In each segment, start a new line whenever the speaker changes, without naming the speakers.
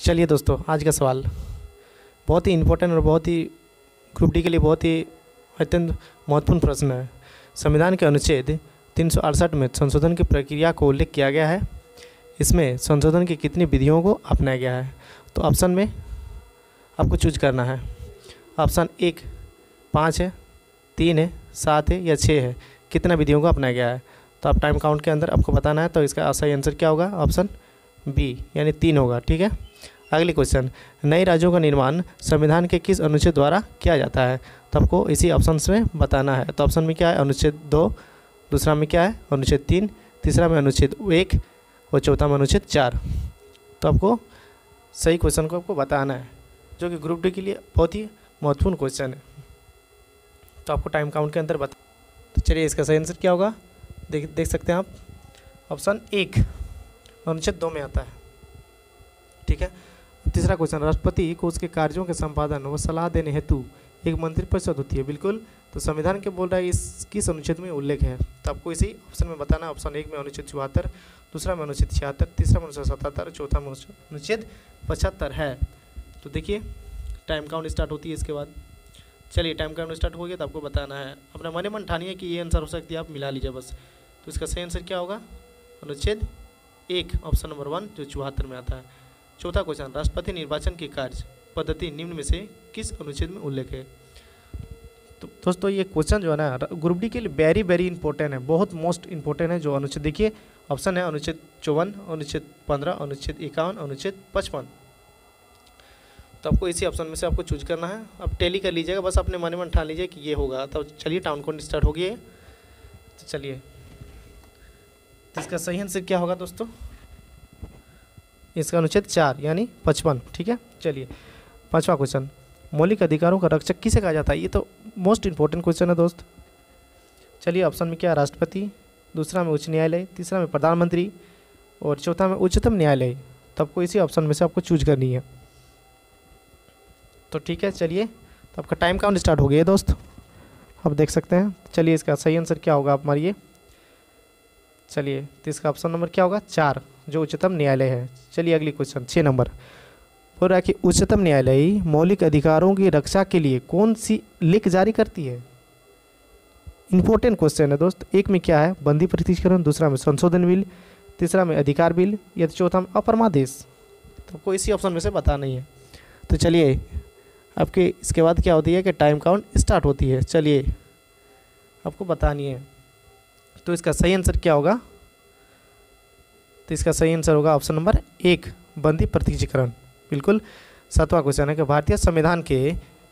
चलिए दोस्तों, आज का सवाल बहुत ही इम्पोर्टेंट और बहुत ही ग्रुप डी के लिए बहुत ही अत्यंत महत्वपूर्ण प्रश्न है। संविधान के अनुच्छेद 368 में संशोधन की प्रक्रिया को उल्लेख किया गया है। इसमें संशोधन की कितनी विधियों को अपनाया गया है? तो ऑप्शन में आपको चूज करना है। ऑप्शन 1 5 है, 3 है, 7 है या 6 है। कितना विधियों को अपनाया गया है? तो आप टाइम काउंट के अंदर आपको बताना है। तो इसका सही आंसर क्या होगा? ऑप्शन बी यानी 3 होगा। ठीक है। अगली क्वेश्चन, नए राज्यों का निर्माण संविधान के किस अनुच्छेद द्वारा किया जाता है? तो आपको इसी ऑप्शन में बताना है। तो ऑप्शन में क्या है? अनुच्छेद 2, दूसरा में क्या है? अनुच्छेद 3, तीसरा में अनुच्छेद 1 और चौथा में अनुच्छेद 4। तो आपको सही क्वेश्चन को आपको बताना है, जो कि ग्रुप डी के लिए बहुत ही महत्वपूर्ण क्वेश्चन है। तो आपको टाइम काउंट के अंदर बता। तो चलिए, इसका सही आंसर क्या होगा? देख सकते हैं आप, ऑप्शन 1 अनुच्छेद 2 में आता है। ठीक है। तीसरा क्वेश्चन, राष्ट्रपति को उसके कार्यों के संपादन व सलाह देने हेतु एक मंत्रिपरिषद होती है। बिल्कुल। तो संविधान के बोल रहा है इस किस अनुच्छेद में उल्लेख है? तो आपको इसी ऑप्शन में बताना है। ऑप्शन 1 में अनुच्छेद 74, दूसरा में अनुच्छेद 76, तीसरा में अनुच्छेद 77, चौथा में अनुच्छेद 75 है। तो देखिए, टाइम काउंट स्टार्ट होती है इसके बाद। चलिए, टाइम काउंट स्टार्ट हो गया तो आपको बताना है। अपना मन मन ठानिए कि ये आंसर हो सकती है, आप मिला लीजिए बस। तो इसका सही आंसर क्या होगा? अनुच्छेद 1 ऑप्शन नंबर 1 जो 74 में आता है। चौथा क्वेश्चन, राष्ट्रपति निर्वाचन की कार्य पद्धति निम्न में से किस अनुच्छेद में उल्लेख है? तो दोस्तों, ये क्वेश्चन जो है ना ग्रुप डी के लिए वेरी वेरी इंपॉर्टेंट है, बहुत मोस्ट इंपॉर्टेंट है। जो अनुच्छेद देखिए, ऑप्शन है अनुच्छेद 54, अनुच्छेद 15, अनुच्छेद 51, अनुच्छेद 55। तो आपको इसी ऑप्शन में से आपको चूज करना है। आप टैली कर लीजिएगा, बस अपने मन में ठान लीजिए कि ये होगा। तो चलिए, टाउन काउंट स्टार्ट हो गई है। तो चलिए, तो इसका सही आंसर क्या होगा दोस्तों? इसका अनुच्छेद 4 यानी 55। ठीक है। चलिए, 5वां क्वेश्चन, मौलिक अधिकारों का रक्षक किसे कहा जाता है? ये तो मोस्ट इंपॉर्टेंट क्वेश्चन है दोस्त। चलिए, ऑप्शन में क्या है? राष्ट्रपति, दूसरा में उच्च न्यायालय, तीसरा में प्रधानमंत्री और चौथा में उच्चतम न्यायालय। तो आपको इसी ऑप्शन में से आपको चूज करनी है। तो ठीक है, चलिए, तो आपका टाइम काउंट स्टार्ट हो गया है दोस्त, आप देख सकते हैं। चलिए, इसका सही आंसर क्या होगा आप मारिए। चलिए, तो इसका ऑप्शन नंबर क्या होगा? 4 जो उच्चतम न्यायालय है। चलिए, अगली क्वेश्चन 6 नंबर बोल रहा है कि उच्चतम न्यायालय मौलिक अधिकारों की रक्षा के लिए कौन सी लिख जारी करती है? इंपॉर्टेंट क्वेश्चन है दोस्त। एक में क्या है? बंदी प्रतिष्ठीकरण, दूसरा में संशोधन बिल, तीसरा में अधिकार बिल या चौथा में अपरमादेश। तो आपको इसी ऑप्शन में से बताना ही है। तो चलिए, आपके इसके बाद क्या होती है कि टाइम काउंट स्टार्ट होती है। चलिए, आपको बतानी है। तो इसका सही आंसर क्या होगा? तो इसका सही आंसर होगा ऑप्शन नंबर 1 बंदी प्रत्यक्षीकरण। बिल्कुल। 7वां क्वेश्चन है कि भारतीय संविधान के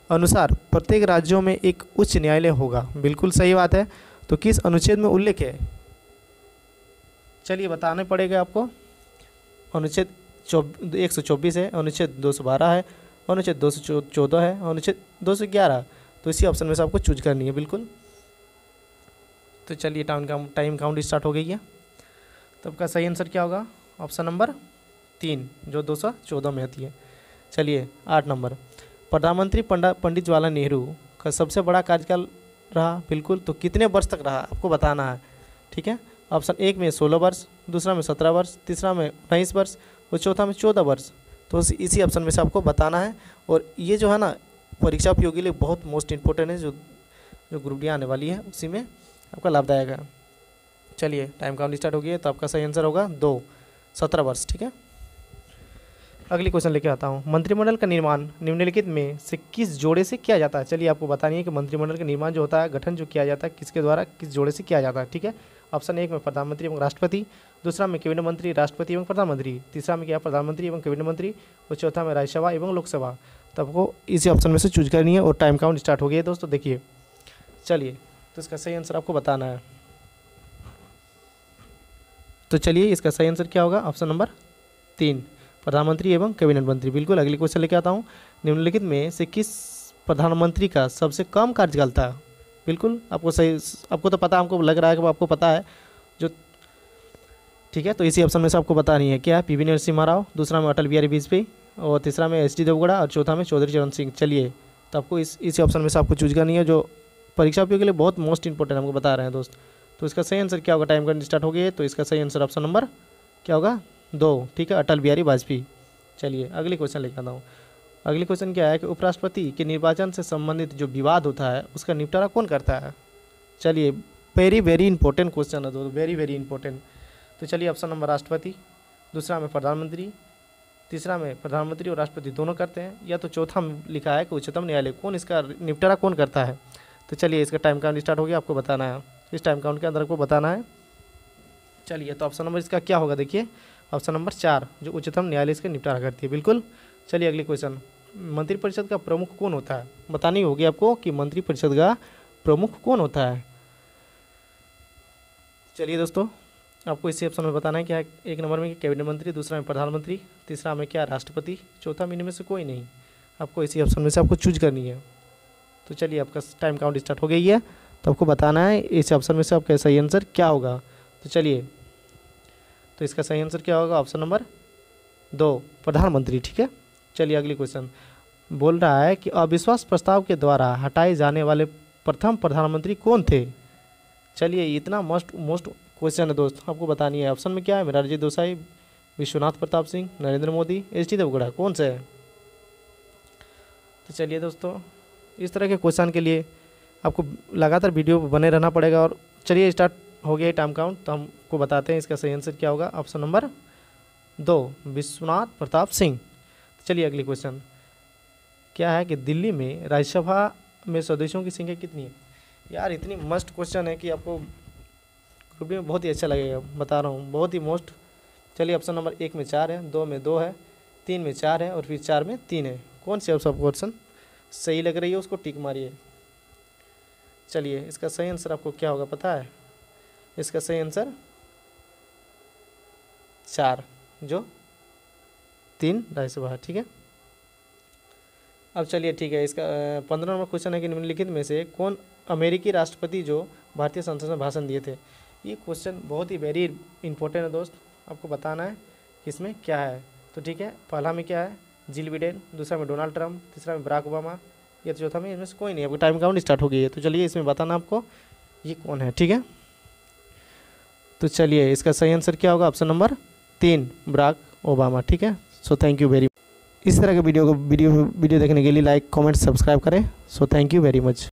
अनुसार प्रत्येक राज्यों में एक उच्च न्यायालय होगा। बिल्कुल सही बात है। तो किस अनुच्छेद में उल्लेख है? चलिए, बताने पड़ेगा आपको। अनुच्छेद 124 है, अनुच्छेद 212 है, अनुच्छेद 214 है, अनुच्छेद 211। तो इसी ऑप्शन में से आपको चूज करनी है। बिल्कुल। तो चलिए, टाइम काउंट स्टार्ट हो गई है। तो आपका सही आंसर क्या होगा? ऑप्शन नंबर 3 जो 214 में आती है। चलिए, 8 नंबर, प्रधानमंत्री पंडित जवाहरलाल नेहरू का सबसे बड़ा कार्यकाल रहा। बिल्कुल। तो कितने वर्ष तक रहा आपको बताना है। ठीक है। ऑप्शन 1 में 16 वर्ष, दूसरा में 17 वर्ष, तीसरा में 19 वर्ष और चौथा में 14 वर्ष। तो इसी ऑप्शन में से आपको बताना है। और ये जो है ना परीक्षा उपयोगी के लिए बहुत मोस्ट इंपॉर्टेंट है, जो ग्रुप डी आने वाली है उसी में आपका लाभदायक है। चलिए, टाइम काउंट स्टार्ट हो गया है। तो आपका सही आंसर होगा 2 17 वर्ष। ठीक है। अगली क्वेश्चन लेके आता हूँ, मंत्रिमंडल का निर्माण निम्नलिखित में से किस जोड़े से किया जाता है? चलिए, आपको बतानी है कि मंत्रिमंडल का निर्माण जो होता है, गठन जो किया जाता है, किसके द्वारा किस जोड़े से किया जाता है। ठीक है। ऑप्शन 1 में प्रधानमंत्री एवं राष्ट्रपति, दूसरा में कैबिनेट मंत्री राष्ट्रपति एवं प्रधानमंत्री, तीसरा में क्या? प्रधानमंत्री एवं कैबिनेट मंत्री और चौथा में राज्यसभा एवं लोकसभा। तो आपको इसी ऑप्शन में से चूज करनी है। और टाइम काउंट स्टार्ट हो गया है दोस्तों। देखिए, चलिए, तो इसका सही आंसर आपको बताना है। तो चलिए, इसका सही आंसर क्या होगा? ऑप्शन नंबर 3 प्रधानमंत्री एवं कैबिनेट मंत्री। बिल्कुल। अगली क्वेश्चन लेके आता हूँ, निम्नलिखित में से किस प्रधानमंत्री का सबसे कम कार्यकाल था? बिल्कुल। आपको तो पता, हमको लग रहा है कि आपको पता है जो। ठीक है। तो इसी ऑप्शन में से आपको बतानी है क्या? पीवी नरसिम्हा राव, दूसरा में अटल बिहारी वाजपेयी और तीसरा में एच डी देवगौड़ा और चौथा में चौधरी चरण सिंह। चलिए, तो आपको इसी ऑप्शन में से आपको चूज करनी है, जो परीक्षा उपयोग के लिए बहुत मोस्ट इंपॉर्टेंट हमको बता रहे हैं दोस्त। तो इसका सही आंसर क्या होगा? टाइम काउंट स्टार्ट हो गया है। तो इसका सही आंसर ऑप्शन नंबर क्या होगा? 2। ठीक है। अटल बिहारी वाजपेयी। चलिए अगली क्वेश्चन लेकर आता हूँ। अगली क्वेश्चन क्या है कि उपराष्ट्रपति के निर्वाचन से संबंधित जो विवाद होता है उसका निपटारा कौन करता है। चलिए वेरी वेरी इंपॉर्टेंट क्वेश्चन है दोस्तों, वेरी वेरी इंपॉर्टेंट। तो चलिए ऑप्शन नंबर राष्ट्रपति, दूसरा में प्रधानमंत्री, तीसरा में प्रधानमंत्री और राष्ट्रपति दोनों करते हैं, या तो चौथा में लिखा है कि उच्चतम न्यायालय। कौन इसका निपटारा कौन करता है। तो चलिए इसका टाइम काउंट स्टार्ट हो गया, आपको बताना है, इस टाइम काउंट के अंदर आपको बताना है। चलिए तो ऑप्शन नंबर इसका क्या होगा, देखिए ऑप्शन नंबर 4 जो उच्चतम न्यायालय इसका निपटारा करती है, बिल्कुल। चलिए अगली क्वेश्चन, मंत्रिपरिषद का प्रमुख कौन होता है। बतानी होगी आपको कि मंत्रिपरिषद का प्रमुख कौन होता है। चलिए दोस्तों आपको इसी ऑप्शन में बताना है क्या है। एक नंबर में कैबिनेट मंत्री, दूसरा में प्रधानमंत्री, तीसरा में क्या राष्ट्रपति, चौथा में इनमें से कोई नहीं। आपको इसी ऑप्शन में से आपको चूज करनी है। तो चलिए आपका टाइम काउंट स्टार्ट हो गई है, तो आपको बताना है इस ऑप्शन में से आपका सही आंसर क्या होगा। तो चलिए तो इसका सही आंसर क्या होगा, ऑप्शन नंबर 2 प्रधानमंत्री, ठीक है। चलिए अगली क्वेश्चन बोल रहा है कि अविश्वास प्रस्ताव के द्वारा हटाए जाने वाले प्रथम प्रधानमंत्री कौन थे। चलिए इतना मोस्ट क्वेश्चन है दोस्त, आपको बतानी है। ऑप्शन में क्या है, मोरारजी देसाई, विश्वनाथ प्रताप सिंह, नरेंद्र मोदी, एच.डी. देवगौड़ा, कौन से है। तो चलिए दोस्तों इस तरह के क्वेश्चन के लिए आपको लगातार वीडियो बने रहना पड़ेगा। और चलिए स्टार्ट हो गया टाइम काउंट, तो हमको बताते हैं इसका सही आंसर क्या होगा। Option number 2 Vishwanath Pratap Singh. चलिए अगली क्वेश्चन क्या है कि दिल्ली में राज्यसभा में सदस्यों की संख्या कितनी है। यार इतनी मस्त क्वेश्चन है कि आपको ग्रुप में बहुत ही अच्छा लगेगा, बता रहा हूँ, बहुत ही मोस्ट। चलिए ऑप्शन नंबर 1 में 4 है, 2 में 2 है, 3 में 4 है और फिर 4 में 3 है। कौन सी ऑप्शन क्वेश्चन सही लग रही है उसको टिक मारिए। चलिए इसका सही आंसर आपको क्या होगा पता है, इसका सही आंसर 4 जो 3 राज्यसभा है, ठीक है। अब चलिए ठीक है, इसका 15 नंबर क्वेश्चन है कि निम्नलिखित में से कौन अमेरिकी राष्ट्रपति जो भारतीय संसद में भाषण दिए थे। ये क्वेश्चन बहुत ही वेरी इंपॉर्टेंट है दोस्त, आपको बताना है कि इसमें क्या है। तो ठीक है, पहला में क्या है जिल बिडेन, दूसरा में डोनाल्ड ट्रंप, तीसरा में बराक ओबामा, या तो चौथा में इनमें से कोई नहीं। आपको टाइम काउंट स्टार्ट हो गई है, तो चलिए इसमें बताना आपको ये कौन है, ठीक है। तो चलिए इसका सही आंसर क्या होगा, ऑप्शन नंबर 3 बराक ओबामा, ठीक है। So thank you very much. इस तरह के वीडियो देखने के लिए लाइक कमेंट सब्सक्राइब करें। So thank you very much.